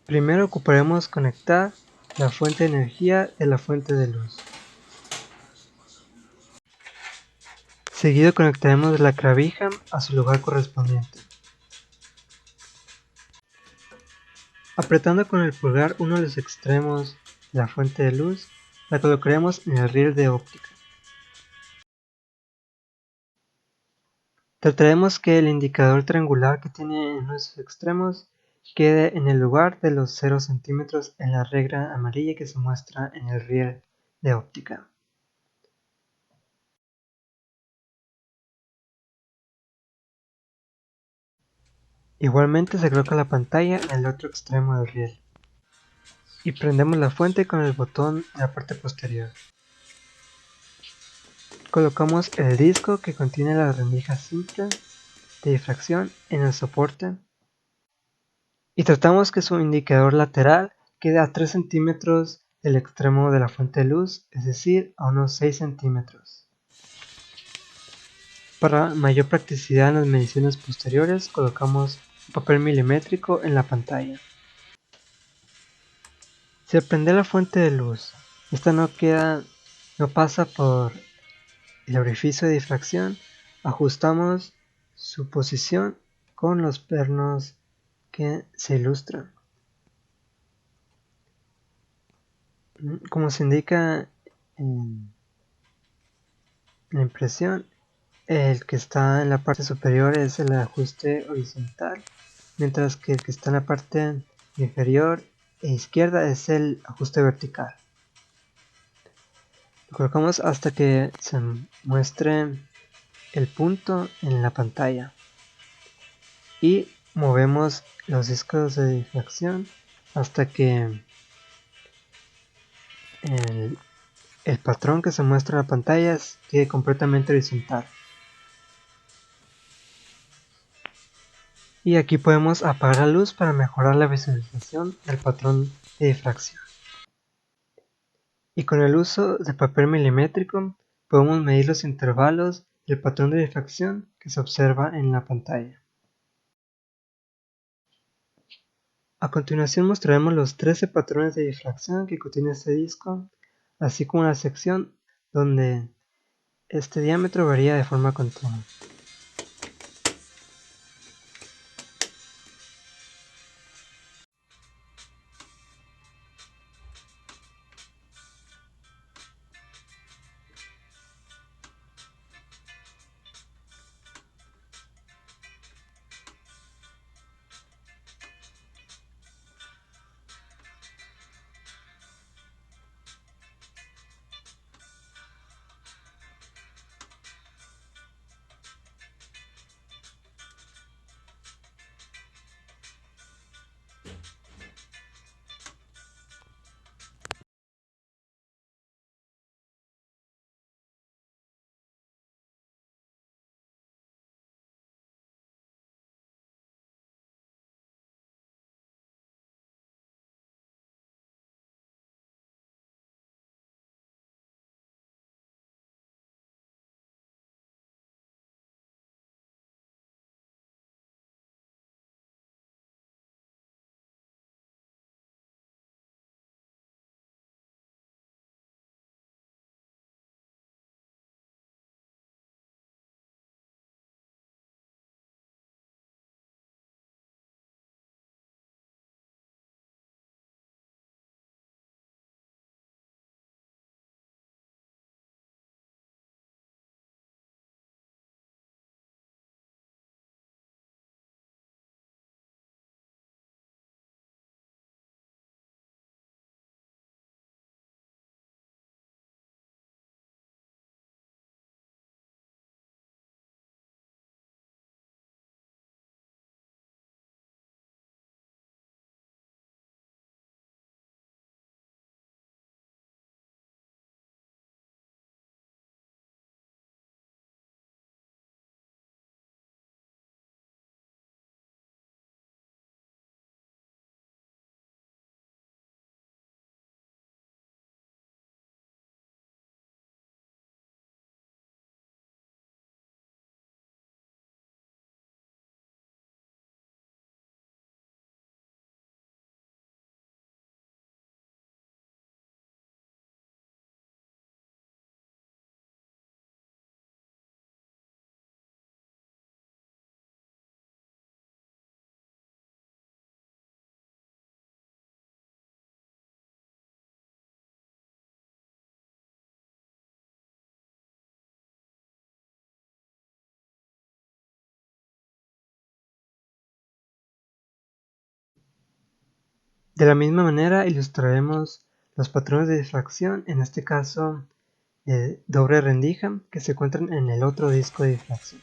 Primero ocuparemos conectar la fuente de energía de la fuente de luz. Seguido conectaremos la clavija a su lugar correspondiente. Apretando con el pulgar uno de los extremos de la fuente de luz, la colocaremos en el riel de óptica. Trataremos que el indicador triangular que tiene en los extremos quede en el lugar de los 0 centímetros en la regla amarilla que se muestra en el riel de óptica. Igualmente se coloca la pantalla en el otro extremo del riel. Y prendemos la fuente con el botón en la parte posterior. Colocamos el disco que contiene la rendija simple de difracción en el soporte y tratamos que su indicador lateral quede a 3 centímetros del extremo de la fuente de luz, es decir, a unos 6 centímetros. Para mayor practicidad en las mediciones posteriores, colocamos un papel milimétrico en la pantalla. Si al prender la fuente de luz, esta no pasa por el orificio de difracción, ajustamos su posición con los pernos que se ilustran. Como se indica en la impresión, el que está en la parte superior es el ajuste horizontal, mientras que el que está en la parte inferior e izquierda es el ajuste vertical. Lo colocamos hasta que se muestre el punto en la pantalla y movemos los discos de difracción hasta que el patrón que se muestra en la pantalla quede completamente horizontal. Y aquí podemos apagar la luz para mejorar la visualización del patrón de difracción. Y con el uso de papel milimétrico podemos medir los intervalos del patrón de difracción que se observa en la pantalla. A continuación mostraremos los 13 patrones de difracción que contiene este disco, así como la sección donde este diámetro varía de forma continua. De la misma manera ilustraremos los patrones de difracción, en este caso de doble rendija, que se encuentran en el otro disco de difracción.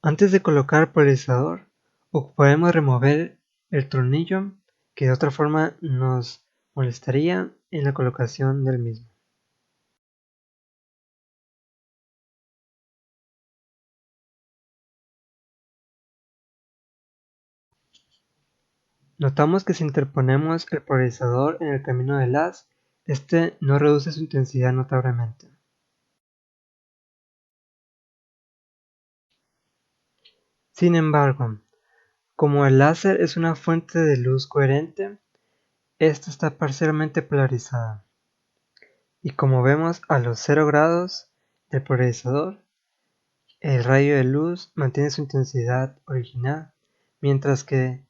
Antes de colocar el polarizador, ocuparemos remover el tornillo que de otra forma nos molestaría en la colocación del mismo. Notamos que si interponemos el polarizador en el camino del haz, este no reduce su intensidad notablemente. Sin embargo, como el láser es una fuente de luz coherente, esta está parcialmente polarizada. Y como vemos a los 0 grados del polarizador, el rayo de luz mantiene su intensidad original, mientras que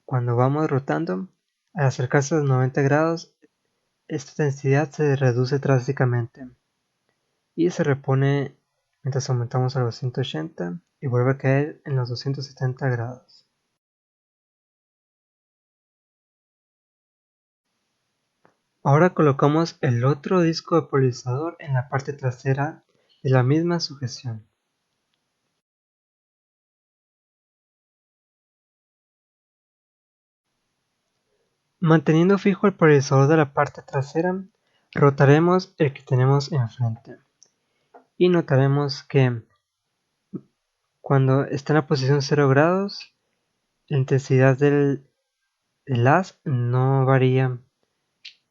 cuando vamos rotando, al acercarse a los 90 grados, esta intensidad se reduce drásticamente y se repone mientras aumentamos a los 180 y vuelve a caer en los 270 grados. Ahora colocamos el otro disco de polarizador en la parte trasera de la misma sujeción. Manteniendo fijo el polarizador de la parte trasera, rotaremos el que tenemos enfrente y notaremos que cuando está en la posición 0 grados, la intensidad del haz no varía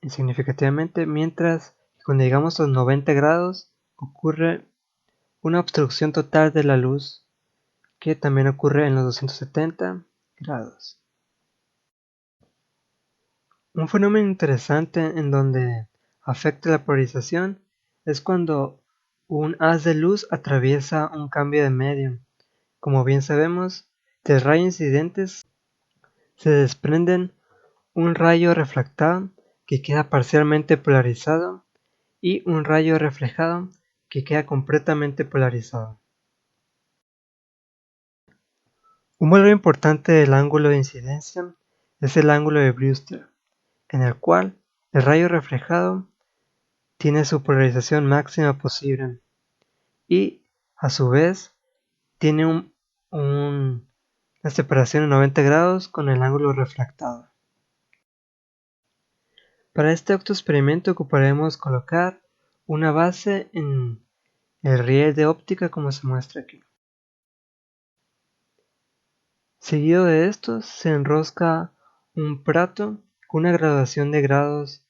significativamente, mientras que cuando llegamos a los 90 grados ocurre una obstrucción total de la luz, que también ocurre en los 270 grados. Un fenómeno interesante en donde afecta la polarización es cuando Un haz de luz atraviesa un cambio de medio. Como bien sabemos, del rayo incidente se desprenden un rayo refractado que queda parcialmente polarizado y un rayo reflejado que queda completamente polarizado. Un valor importante del ángulo de incidencia es el ángulo de Brewster, en el cual el rayo reflejado tiene su polarización máxima posible y, a su vez, tiene una separación de 90 grados con el ángulo refractado. Para este octo experimento ocuparemos colocar una base en el riel de óptica como se muestra aquí. Seguido de esto se enrosca un plato con una graduación de grados.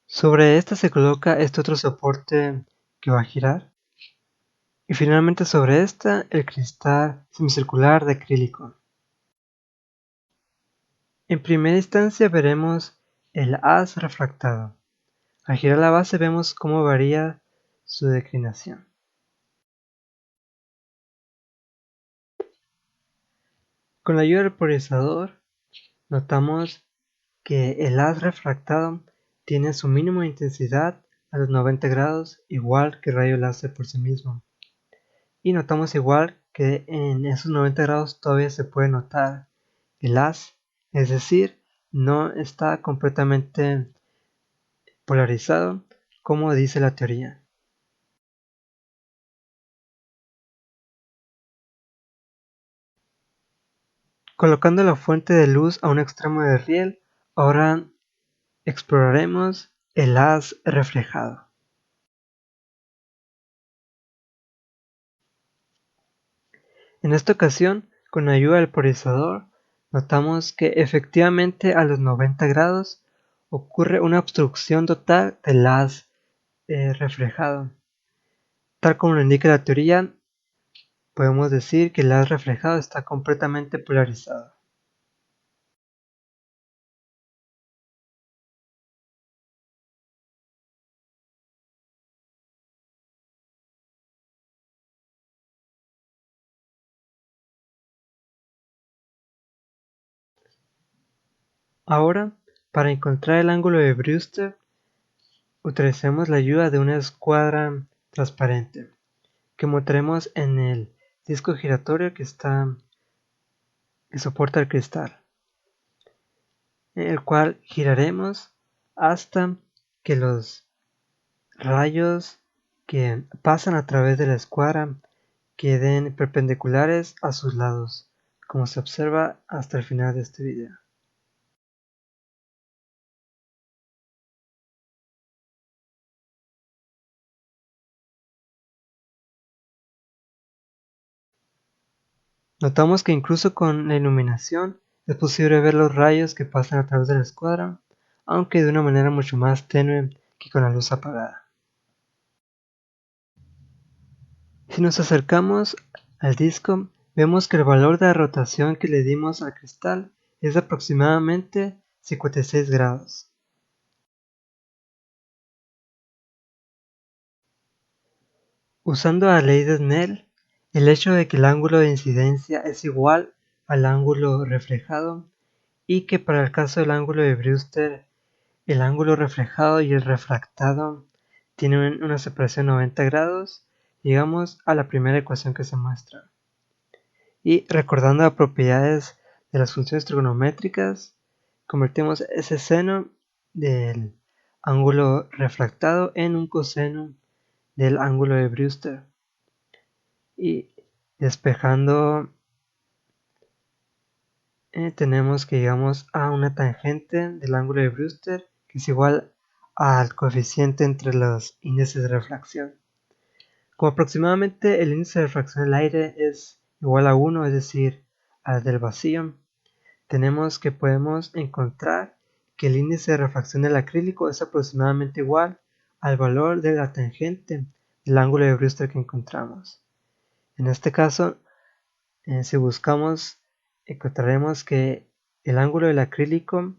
Sobre esta se coloca este otro soporte que va a girar. Y finalmente sobre esta el cristal semicircular de acrílico. En primera instancia veremos el haz refractado. Al girar la base vemos cómo varía su declinación. Con la ayuda del polarizador notamos que el haz refractado tiene su mínimo de intensidad a los 90 grados, igual que el rayo láser por sí mismo. Y notamos igual que en esos 90 grados todavía se puede notar el haz, es decir, no está completamente polarizado como dice la teoría. Colocando la fuente de luz a un extremo del riel, ahora exploraremos el haz reflejado. En esta ocasión, con ayuda del polarizador, notamos que efectivamente a los 90 grados ocurre una obstrucción total del haz reflejado. Tal como lo indica la teoría, podemos decir que el haz reflejado está completamente polarizado. Ahora, para encontrar el ángulo de Brewster, utilicemos la ayuda de una escuadra transparente que montaremos en el disco giratorio que soporta el cristal, el cual giraremos hasta que los rayos que pasan a través de la escuadra queden perpendiculares a sus lados, como se observa hasta el final de este video. Notamos que incluso con la iluminación es posible ver los rayos que pasan a través de la escuadra, aunque de una manera mucho más tenue que con la luz apagada. Si nos acercamos al disco, vemos que el valor de la rotación que le dimos al cristal es de aproximadamente 56 grados. Usando la ley de Snell, el hecho de que el ángulo de incidencia es igual al ángulo reflejado y que para el caso del ángulo de Brewster, el ángulo reflejado y el refractado tienen una separación de 90 grados, llegamos a la primera ecuación que se muestra. Y recordando las propiedades de las funciones trigonométricas, convertimos ese seno del ángulo refractado en un coseno del ángulo de Brewster. Y despejando, tenemos que llegamos a una tangente del ángulo de Brewster que es igual al coeficiente entre los índices de refracción. Como aproximadamente el índice de refracción del aire es igual a 1, es decir, al del vacío, tenemos que podemos encontrar que el índice de refracción del acrílico es aproximadamente igual al valor de la tangente del ángulo de Brewster que encontramos. En este caso, si buscamos, encontraremos que el ángulo del acrílico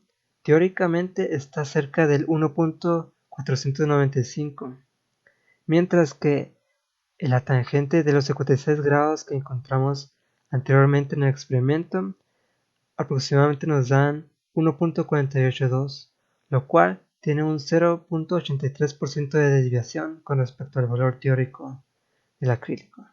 teóricamente está cerca del 1.495, mientras que la tangente de los 56 grados que encontramos anteriormente en el experimento aproximadamente nos dan 1.482, lo cual tiene un 0.83% de desviación con respecto al valor teórico del acrílico.